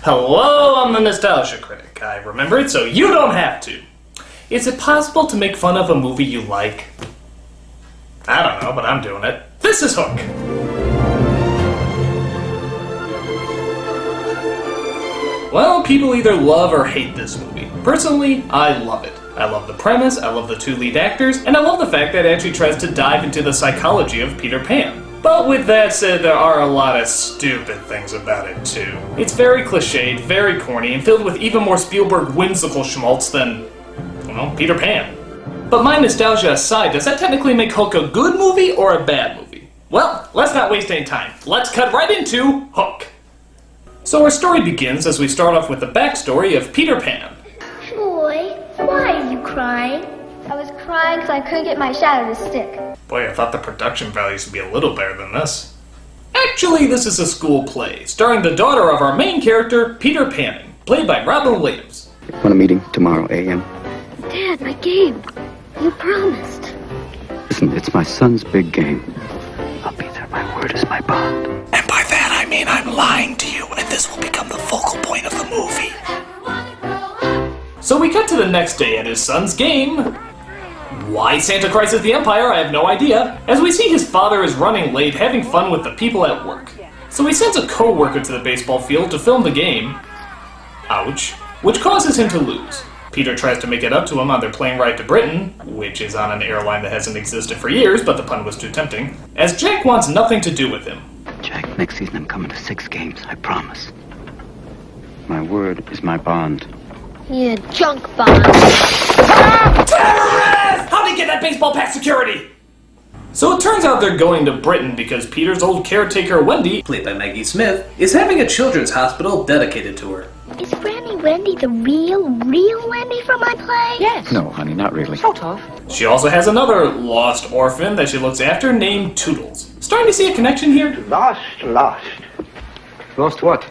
Hello, I'm the Nostalgia Critic. I remember it so you don't have to. Is it possible to make fun of a movie you like? I don't know, but I'm doing it. This is Hook. Well, people either love or hate this movie. Personally, I love it. I love the premise, I love the two lead actors, and I love the fact that it actually tries to dive into the psychology of Peter Pan. But with that said, there are a lot of stupid things about it too. It's very cliched, very corny, and filled with even more Spielberg whimsical schmaltz than, well, Peter Pan. But my nostalgia aside, does that technically make Hook a good movie or a bad movie? Well, let's not waste any time. Let's cut right into Hook. So our story begins as we start off with the backstory of Peter Pan. Boy, why are you crying? I was crying because I couldn't get my shadow to stick. Boy, I thought the production values would be a little better than this. Actually, this is a school play, starring the daughter of our main character, Peter Panning, played by Robin Williams. Want a meeting tomorrow, a.m.? Dad, my game. You promised. Listen, it's my son's big game. I'll be there. My word is my bond. And by that I mean I'm lying to you, and this will become the focal point of the movie. So we cut to the next day at his son's game. Why Santa crisis the Empire, I have no idea, as we see his father is running late having fun with the people at work. So he sends a co-worker to the baseball field to film the game, ouch, which causes him to lose. Peter tries to make it up to him on their plane ride to Britain, which is on an airline that hasn't existed for years, but the pun was too tempting, as Jack wants nothing to do with him. Jack, next season I'm coming to 6 games, I promise. My word is my bond. You junk bond. Terrorist! How'd he get that baseball past security? So it turns out they're going to Britain because Peter's old caretaker Wendy, played by Maggie Smith, is having a children's hospital dedicated to her. Is Granny Wendy the real Wendy from my play? Yes. No, honey, not really. Sort of. She also has another lost orphan that she looks after named Toodles. Starting to see a connection here? Lost. Lost what?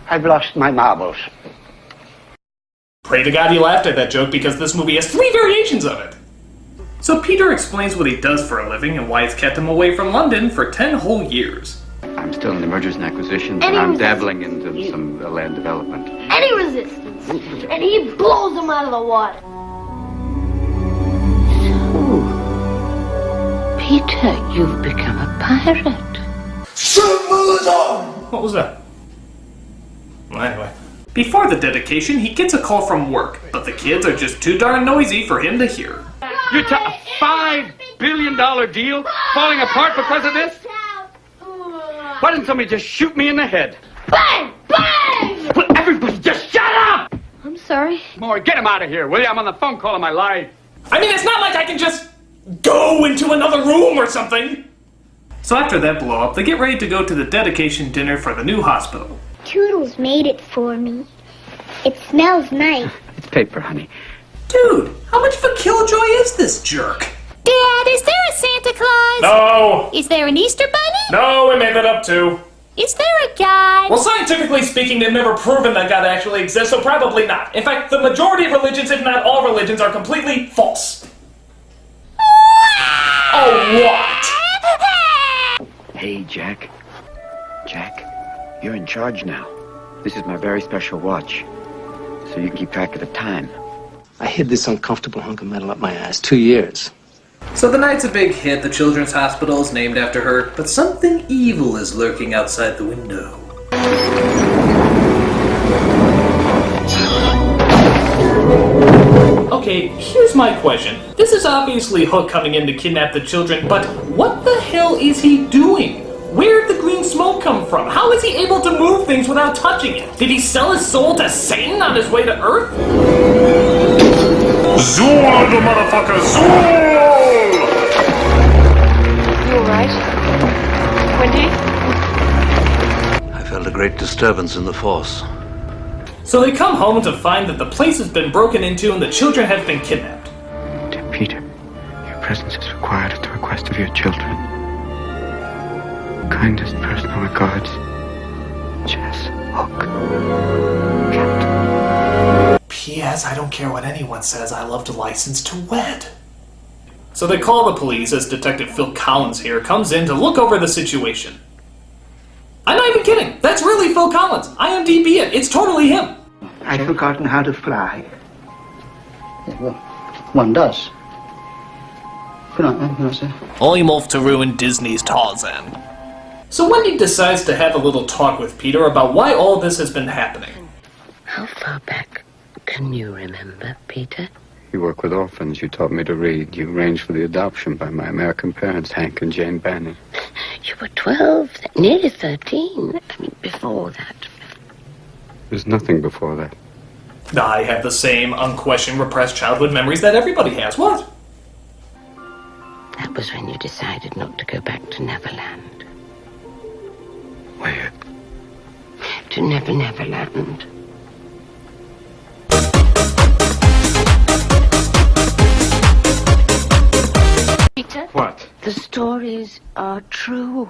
I've lost my marbles. Pray to God he laughed at that joke because this movie has 3 variations of it. So Peter explains what he does for a living and why it's kept him away from London for 10 whole years. I'm still in the mergers and acquisitions, Any and I'm resistance? dabbling into some land development. Any resistance, and he blows them out of the water. Peter, you've become a pirate. What was that? Well, anyway. Before the dedication, he gets a call from work, but the kids are just too darn noisy for him to hear. You're a $5 billion deal falling apart because of this? Why didn't somebody just shoot me in the head? Bang! Bang! Well, everybody just shut up! I'm sorry. Maury, get him out of here, will you? I'm on the phone calling my life. I mean, it's not like I can just go into another room or something. So after that blow up, they get ready to go to the dedication dinner for the new hospital. Toodles made it for me. It smells nice. It's paper, honey. Dude, how much of a killjoy is this jerk? Dad, is there a Santa Claus? No! Is there an Easter Bunny? No, we made that up too. Is there a God? Well, scientifically speaking, they've never proven that God actually exists, so probably not. In fact, the majority of religions, if not all religions, are completely false. Oh, what? Hey, Jack. Jack, you're in charge now. This is my very special watch, so you can keep track of the time. I hid this uncomfortable hunk of metal up my ass 2 years. So the night's a big hit, the children's hospital is named after her, but something evil is lurking outside the window. Okay, here's my question. This is obviously Hook coming in to kidnap the children, but what the hell is he doing? Where did the green smoke come from? How is he able to move things without touching it? Did he sell his soul to Satan on his way to Earth? Zool, you motherfucker, Zool! You alright? Wendy? I felt a great disturbance in the force. So they come home to find that the place has been broken into and the children have been kidnapped. Dear Peter, your presence is required at the request of your children. Kindest personal regards, Jess Hook. Captain. P.S. I don't care what anyone says, I love to license to wed. So they call the police as Detective Phil Collins here comes in to look over the situation. I'm not even kidding. That's really Phil Collins. IMDb it. It's totally him. I'd forgotten how to fly. Yeah, well, one does. Good night, sir. I'm off to ruin Disney's Tarzan. So Wendy decides to have a little talk with Peter about why all this has been happening. How far back can you remember, Peter? You work with orphans. You taught me to read. You arranged for the adoption by my American parents, Hank and Jane Banning. You were 12, nearly 13. I mean, before that. There's nothing before that. I have the same unquestioned repressed childhood memories that everybody has. What? That was when you decided not to go back to Neverland. Where? To Neverland. Peter? What? The stories are true.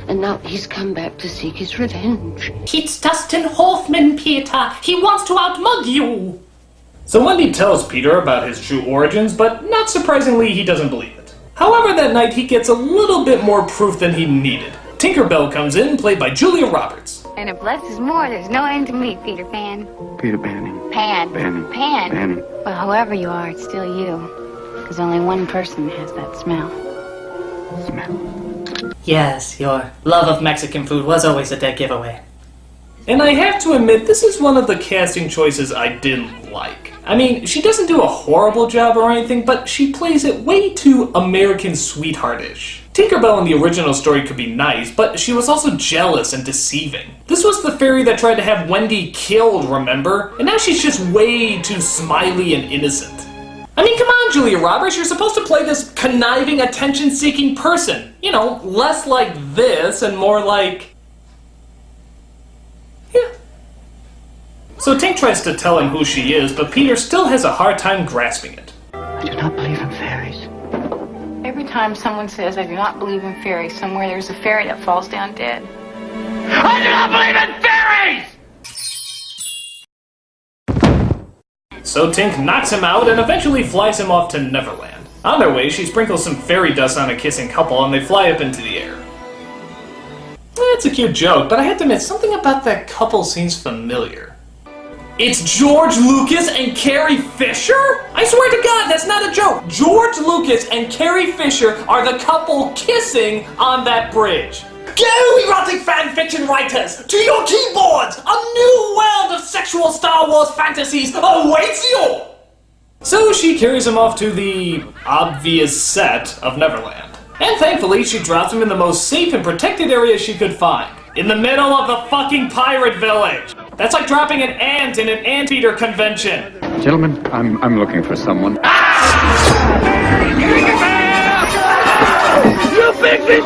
And now he's come back to seek his revenge. It's Dustin Hoffman, Peter. He wants to outmug you. So Wendy tells Peter about his true origins, but not surprisingly, he doesn't believe it. However, that night he gets a little bit more proof than he needed. Tinkerbell comes in, played by Julia Roberts. And if less is more, there's no end to me, Peter Pan. Peter Banning. Pan. Banning. Pan. Banning. Well, whoever you are, it's still you. Because only one person has that smell. Smell. Yes, your love of Mexican food was always a dead giveaway. And I have to admit, this is one of the casting choices I didn't like. I mean, she doesn't do a horrible job or anything, but she plays it way too American sweetheart-ish. Tinkerbell in the original story could be nice, but she was also jealous and deceiving. This was the fairy that tried to have Wendy killed, remember? And now she's just way too smiley and innocent. I mean, come on, Julia Roberts, you're supposed to play this conniving, attention-seeking person. You know, less like this and more like... yeah. So Tink tries to tell him who she is, but Peter still has a hard time grasping it. I do not believe in fairies. Every time someone says I do not believe in fairies, somewhere there's a fairy that falls down dead. I do not believe in fairies! So Tink knocks him out and eventually flies him off to Neverland. On their way, she sprinkles some fairy dust on a kissing couple and they fly up into the air. It's a cute joke, but I have to admit, something about that couple seems familiar. It's George Lucas and Carrie Fisher? I swear to God, that's not a joke. George Lucas and Carrie Fisher are the couple kissing on that bridge. Go, erotic fan fiction writers, to your keyboards! A new world of sexual Star Wars fantasies awaits you! So she carries him off to the obvious set of Neverland. And thankfully, she drops him in the most safe and protected area she could find. In the middle of the fucking pirate village! That's like dropping an ant in an anteater convention. Gentlemen, I'm looking for someone. You big me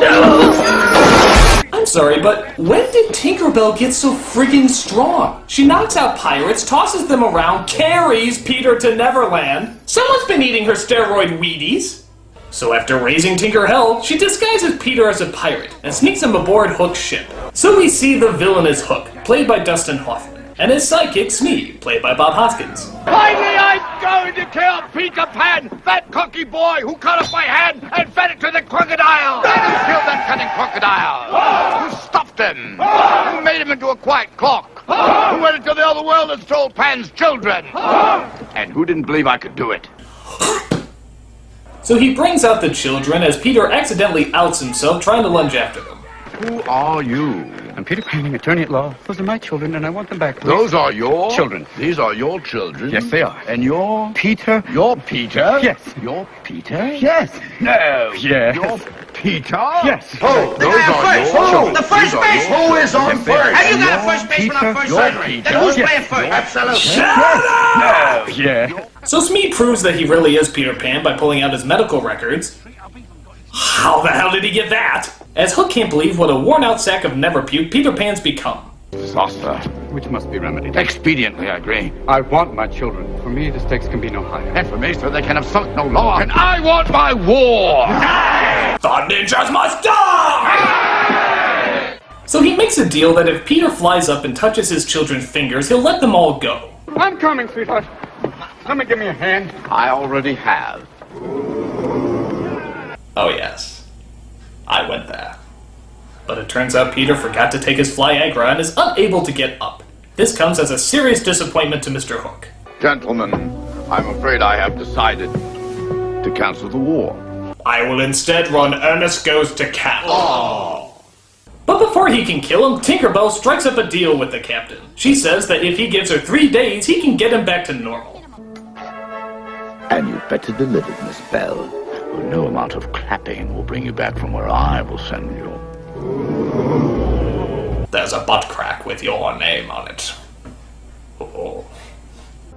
I'm sorry, but when did Tinkerbell get so friggin' strong? She knocks out pirates, tosses them around, carries Peter to Neverland. Someone's been eating her steroid Wheaties. So after raising Tinker hell, she disguises Peter as a pirate and sneaks him aboard Hook's ship. So we see the villainous Hook, played by Dustin Hoffman, and his sidekick Smee, played by Bob Hoskins. Finally, I'm going to kill Peter Pan, that cocky boy who cut off my hand and fed it to the crocodile. Who killed that cunning crocodile? Who stopped him? Who made him into a quiet clock? Who went into the other world and stole Pan's children? And who didn't believe I could do it? So he brings out the children as Peter accidentally outs himself trying to lunge after them. Who are you? I'm Peter Panning, attorney at law. Those are my children, and I want them back. Please. Those are your children. These are your children. Yes, they are. And you're Peter. You're Peter. Yes. You're Peter. Yes. No. Yes. You're Peter. Yes. Oh, those are your children. The first base. Who is on first? Have you got a first baseman on first surgery? Then who's playing first? Absolutely. Shut up! No. Yeah. So Smee proves that he really is Peter Pan by pulling out his medical records. How the hell did he get that? As Hook can't believe what a worn-out sack of never-puke Peter Pan's become. Disaster. Which must be remedied. Expediently, I agree. I want my children. For me, the stakes can be no higher. And for me, so they can have sunk no law. And I want my war! The ninjas must die! So he makes a deal that if Peter flies up and touches his children's fingers, he'll let them all go. I'm coming, sweetheart. Come and give me a hand. I already have. Oh yes, I went there. But it turns out Peter forgot to take his Flyagra and is unable to get up. This comes as a serious disappointment to Mr. Hook. Gentlemen, I'm afraid I have decided to cancel the war. I will instead run Ernest Goes to Cat. But before he can kill him, Tinkerbell strikes up a deal with the captain. She says that if he gives her 3 days, he can get him back to normal. And you better deliver, Miss Bell, or no amount of clapping will bring you back from where I will send you. There's a butt crack with your name on it. Oh.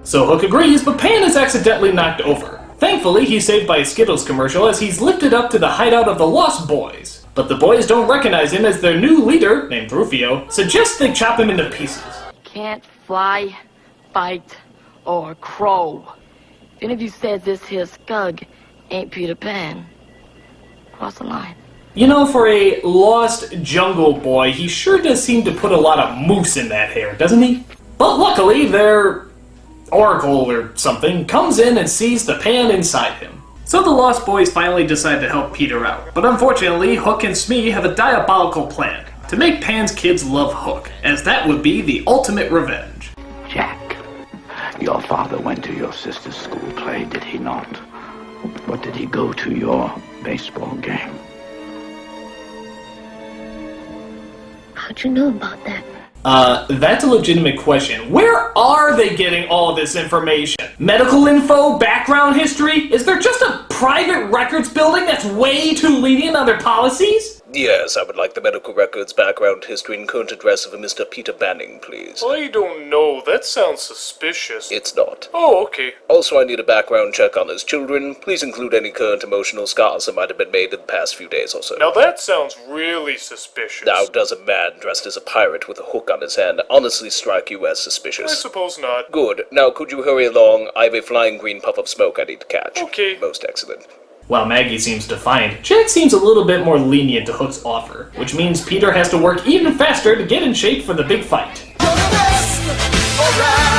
So Hook agrees, but Pan is accidentally knocked over. Thankfully, he's saved by a Skittles commercial as he's lifted up to the hideout of the Lost Boys. But the boys don't recognize him as their new leader, named Rufio, suggests they chop him into pieces. Can't fly, bite, or crow. If any of you says this here skug ain't Peter Pan, cross the line. You know, for a lost jungle boy, he sure does seem to put a lot of moose in that hair, doesn't he? But luckily, their oracle or something comes in and sees the pan inside him. So the Lost Boys finally decide to help Peter out. But unfortunately, Hook and Smee have a diabolical plan to make Pan's kids love Hook, as that would be the ultimate revenge. Jack, your father went to your sister's school play, did he not? Or did he go to your baseball game? How'd you know about that? That's a legitimate question. Where are they getting all this information? Medical info? Background history? Is there just a private records building that's way too lenient on their policies? Yes, I would like the medical records, background history, and current address of a Mr. Peter Banning, please. I don't know. That sounds suspicious. It's not. Oh, okay. Also, I need a background check on his children. Please include any current emotional scars that might have been made in the past few days or so. Now that sounds really suspicious. Now, does a man dressed as a pirate with a hook on his hand honestly strike you as suspicious? I suppose not. Good. Now, could you hurry along? I have a flying green puff of smoke I need to catch. Okay. Most excellent. While Maggie seems defiant, Jack seems a little bit more lenient to Hook's offer, which means Peter has to work even faster to get in shape for the big fight. You're the best around.